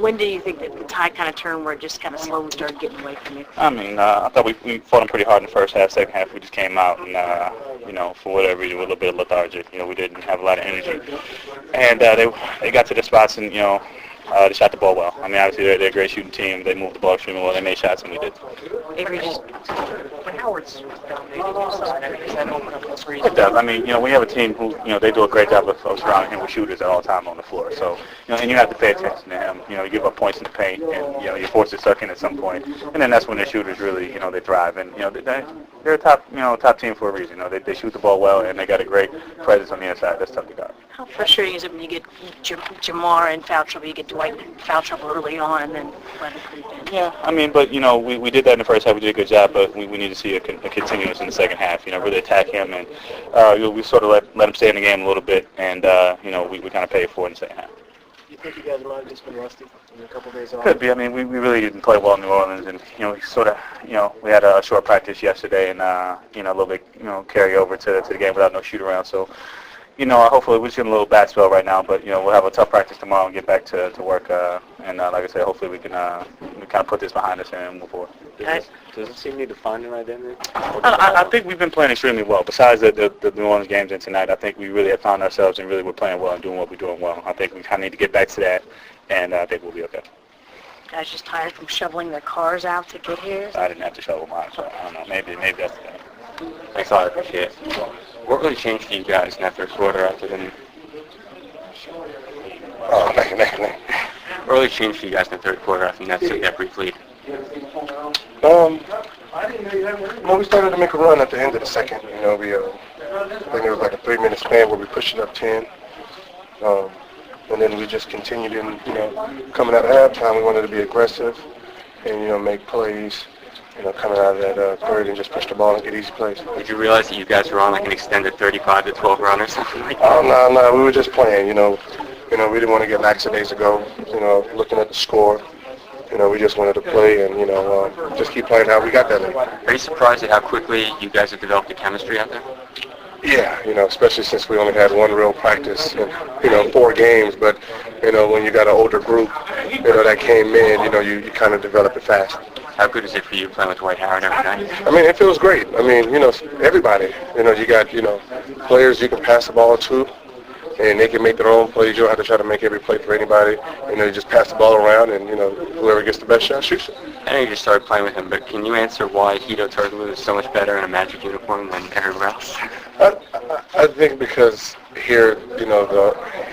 When do you think that the tide kind of turned where it just kind of slowly started getting away from you? I mean, I thought we fought them pretty hard in the first half. Second half, we just came out and, for whatever reason, we were a little bit lethargic. We didn't have a lot of energy. And they got to the spots and, they shot the ball well. I mean, obviously, they're a great shooting team. They moved the ball extremely well. They made shots, and we did. Avery, when Howard's dominating your side, does that open up those reasons? It does. I mean, we have a team who, they do a great job of surrounding him with shooters at all time on the floor. So, and you have to pay attention to him. You give up points in the paint, and, you're forced to suck in at some point. And then that's when the shooters really, they thrive. And, they're a top team for a reason. They shoot the ball well, and they got a great presence on the inside. That's tough to guard. How frustrating is it when you get Jamar in foul trouble, you get Dwight in foul trouble early on, and then let it creep in? Yeah, I mean, but, we did that in the first half. We did a good job, but we need to see a continuous in the second half, really attack him. And we sort of let him stay in the game a little bit, and, we kind of paid for it in the second half. You think you guys might have just been rusty in a couple of days off? Could be. I mean, we really didn't play well in New Orleans, and, we sort of, we had a short practice yesterday and, a little bit, carry over to the game without no shoot-around. So, hopefully we're just in a little bad spell right now, but, we'll have a tough practice tomorrow and get back to work. And like I said, hopefully we can we kind of put this behind us and move forward. Does the team need to find an identity? I think we've been playing extremely well. Besides the New Orleans games and tonight, I think we really have found ourselves and really we're playing well and doing what we're doing well. I think we kind of need to get back to that, and I think we'll be okay. Guys just tired from shoveling their cars out to get here? I didn't have to shovel mine, so I don't know. Maybe that's the thing. Thanks a lot. I appreciate it. What really changed for you guys in that third quarter after the... What really changed for you guys in the third quarter after the Nets took that brief lead? We started to make a run at the end of the second. I think it was like a 3-minute span where we pushed it up 10. And then we just continued in, coming out of halftime, we wanted to be aggressive and, make plays, coming out of that third and just push the ball and get easy plays. Did you realize that you guys were on like an extended 35-12 run or something like that? No, we were just playing, we didn't want to get lackadaisical, looking at the score. We just wanted to play and, just keep playing how we got that lead. Are you surprised at how quickly you guys have developed the chemistry out there? Yeah, especially since we only had one real practice and, 4 games. But, when you got an older group, that came in, you kind of develop it fast. How good is it for you playing with Dwight Howard every night? I mean, it feels great. I mean, everybody. You got, players you can pass the ball to, and they can make their own plays. You don't have to try to make every play for anybody. You just pass the ball around, and, whoever gets the best shot shoots it. I know you just started playing with him, but can you answer why Hito Turkoglu is so much better in a Magic uniform than everywhere else? I think because here,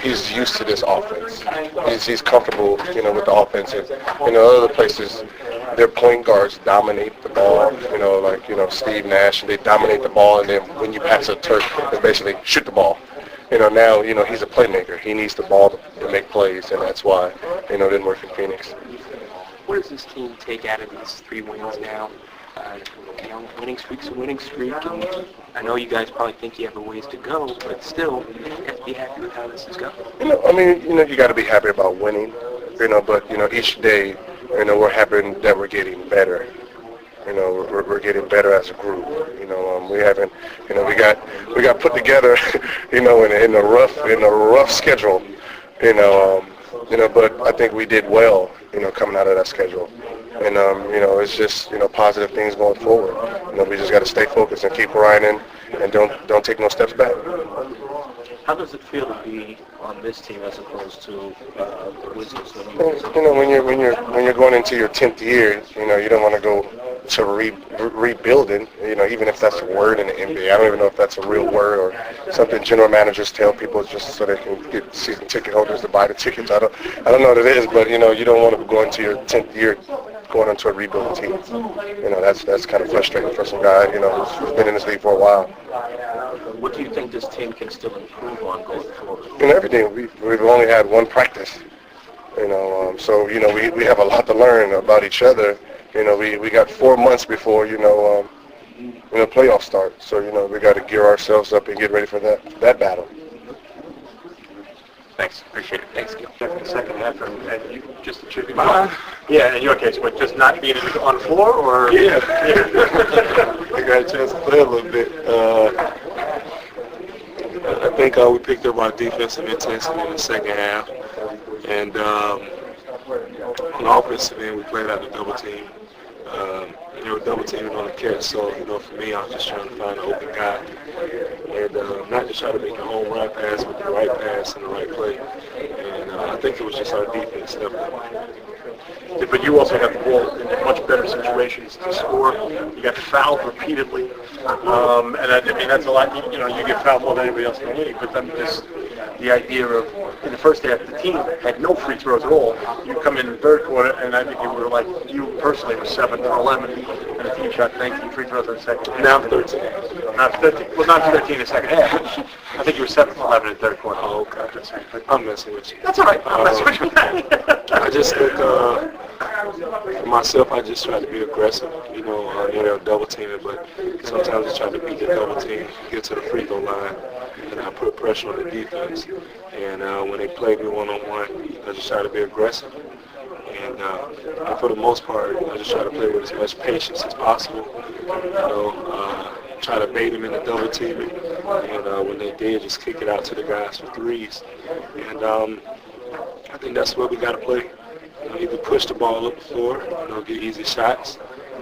he's used to this offense. He's comfortable, with the offense. And, other places, their point guards dominate the ball, Steve Nash, they dominate the ball, and then when you pass a Turk, they basically shoot the ball. Now, he's a playmaker. He needs the ball to make plays, and that's why, it didn't work in Phoenix. What does this team take out of these 3 wins now? Winning streak's a winning streak, and I know you guys probably think you have a ways to go, but still, you have to be happy with how this is going. You got to be happy about winning, but, each day, we're happy that we're getting better. We're getting better as a group. We haven't, we got put together, in a rough schedule, but I think we did well, coming out of that schedule. And, it's just, positive things going forward. We just got to stay focused and keep grinding and don't take no steps back. How does it feel to be on this team as opposed to the Wizards? When you're going into your 10th year, you don't want to go to rebuilding, even if that's a word in the NBA. I don't even know if that's a real word or something general managers tell people just so they can get season ticket holders to buy the tickets. I don't know what it is, but, you don't want to go into your 10th year going into a rebuilding team. That's kind of frustrating for some guy, who's been in this league for a while. What do you think this team can still improve on going forward? Everything. We've only had one practice, so, we have a lot to learn about each other. We got 4 months before, playoffs start. So, we got to gear ourselves up and get ready for that battle. Thanks. Appreciate it. Thanks, Gil. Second half, and you just attribute Yeah, in your case, but just not being on the floor, or? Yeah. I got a chance to play a little bit. I think we picked up our defensive intensity in the second half. And on the offensive end, we played out the double team. They were double teaming on the catch, so for me, I was just trying to find an open guy, and not just try to make a home run pass, but the right pass and the right play. And I think it was just our defense stepped up. But you also got the ball in much better situations to score. You got fouled repeatedly, and I mean that's a lot. You get fouled more than anybody else in the league. But then just the idea of in the first half, the team had no free throws at all. You come in the third quarter, and I think you personally were 7 for 11, and the team shot 19 free throws in the second half. Now 13. Not 13. Well, not 13 in the second half. I think you were 7 for 11 in the third quarter. Oh, okay. I'm messing with you. That's all right. I'm messing with you. I just think, for myself, I just try to be aggressive. They're double teaming, but sometimes I try to beat the double team, get to the free throw line, and I put pressure on the defense. And when they play me one-on-one, I just try to be aggressive. And for the most part, I just try to play with as much patience as possible. Try to bait them in the double teaming, and when they did, just kick it out to the guys for threes. And I think that's where we got to play. Either push the ball up the floor, get easy shots,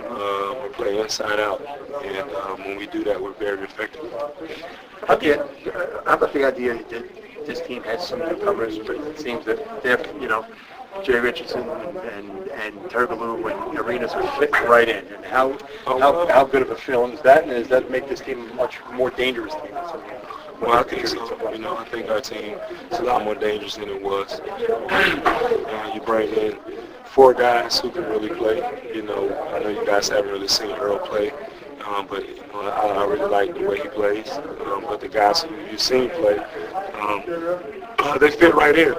or play inside out. And when we do that, we're very effective. How about the idea that this team has some newcomers, but it seems that they're, Jay Richardson and Turgaloo and Arenas are fit right in. And how good of a feeling is that? And does that make this team a much more dangerous team? Well, I think so. I think our team is a lot more dangerous than it was. You bring in 4 guys who can really play. I know you guys haven't really seen Earl play, but I really like the way he plays. But the guys who you've seen play, they fit right in.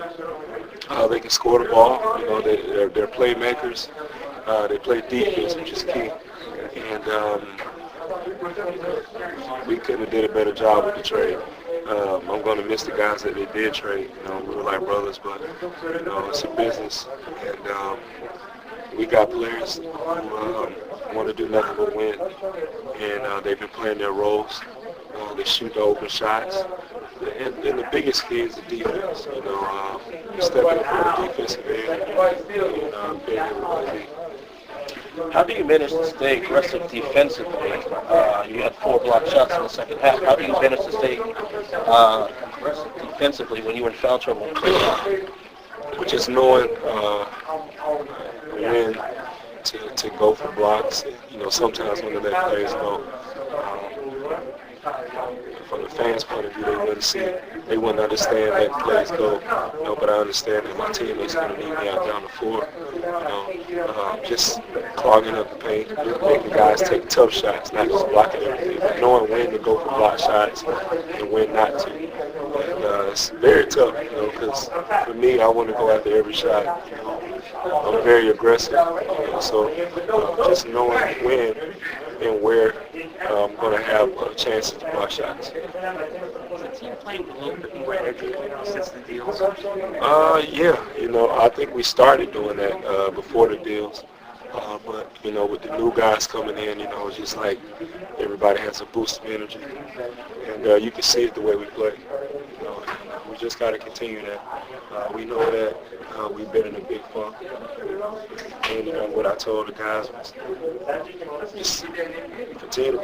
They can score the ball. They're playmakers. They play defense, which is key. And we couldn't have did a better job with the trade. I'm going to miss the guys that they did trade. We were like brothers, but it's a business, and we got players who want to do nothing but win, and they've been playing their roles. They shoot the open shots, and the biggest key is the defense. Stepping up for the defensive end and being able to lead. How do you manage to stay aggressive defensively? You had 4 block shots in the second half. How do you manage to stay aggressive defensively when you were in foul trouble? Just knowing when to go for blocks. Sometimes when the let plays go, from the fans' point of view, they wouldn't see it. They wouldn't understand that plays go. But I understand that my teammates going to need me out down the floor. Just clogging up the paint, making guys take tough shots, not just blocking everything, but knowing when to go for block shots and when not to. And it's very tough, because for me, I want to go after every shot. I'm very aggressive, so just knowing when and where I'm going to have chances to block shots. Is the team playing a little bit more edgy since the deals? Yeah, I think we started doing that before the deals. But, with the new guys coming in, it's just like everybody has a boost of energy. And you can see it the way we play. We just got to continue that. We know that we've been in a big funk. And what I told the guys was just continue to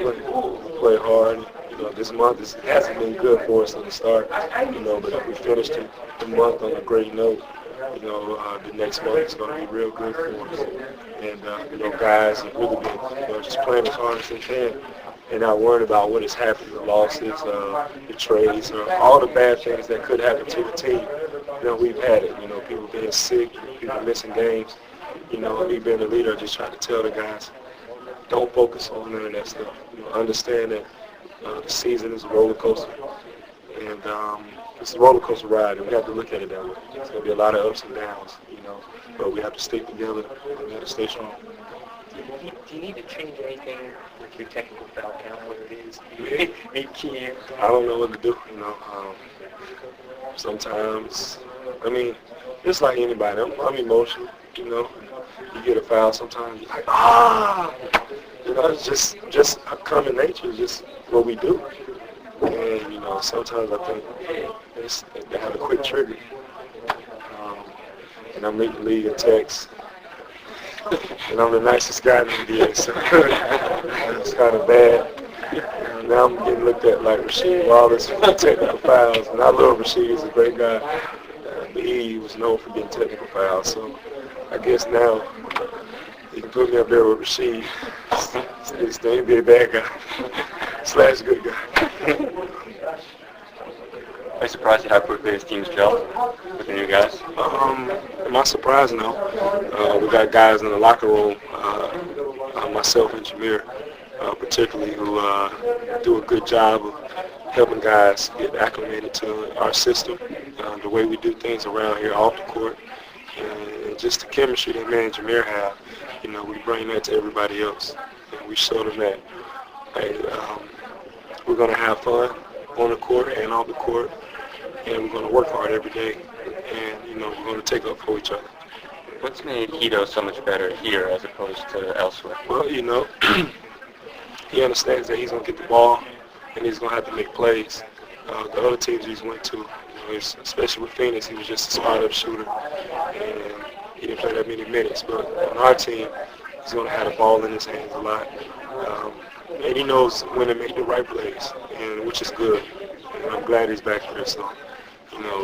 play hard. This month hasn't been good for us at the start, but if we finish the month on a great note, the next month is going to be real good for us. And, guys have really been, just playing as hard as they can and not worrying about what has happened, the losses, the trades, or all the bad things that could happen to the team. We've had it, people being sick, people missing games. Me being a leader, just trying to tell the guys, don't focus on none of that stuff. Understand that the season is a roller coaster. And it's a roller coaster ride, and we have to look at it that way. There's going to be a lot of ups and downs, but we have to stick together and we have to stay strong. Do you need to change anything with your technical foul count, what it is? You can't. I don't know what to do, Sometimes, it's like anybody. I'm emotional, You get a foul sometimes, you're like, it's just a common nature, it's just what we do. And, sometimes I think they have a quick trigger. and I'm leading the league in texts. And I'm the nicest guy in the NBA, so it's kind of bad. Now I'm getting looked at like Rasheed Wallace for technical fouls, and I love Rasheed, he's a great guy. But he was known for getting technical fouls, so I guess now you can put me up there with Rasheed. It's the NBA bad guy / good guy. Are you surprised at how quickly this team's gelled with the new guys? Am I surprised? No. We got guys in the locker room, myself and Jameer, particularly, who do a good job of helping guys get acclimated to our system, the way we do things around here off the court, and just the chemistry that me and Jameer have. You know, we bring that to everybody else, and we show them that, hey, we're going to have fun on the court and off the court, and we're going to work hard every day, and, you know, we're going to take up for each other. What's made Hito so much better here as opposed to elsewhere? Well, you know, he understands that he's going to get the ball, and he's going to have to make plays. The other teams he's went to, you know, especially with Phoenix, he was just a spot-up shooter, and he didn't play that many minutes. But on our team, he's going to have the ball in his hands a lot. And he knows when to make the right plays, and which is good. And I'm glad he's back there. So, you know,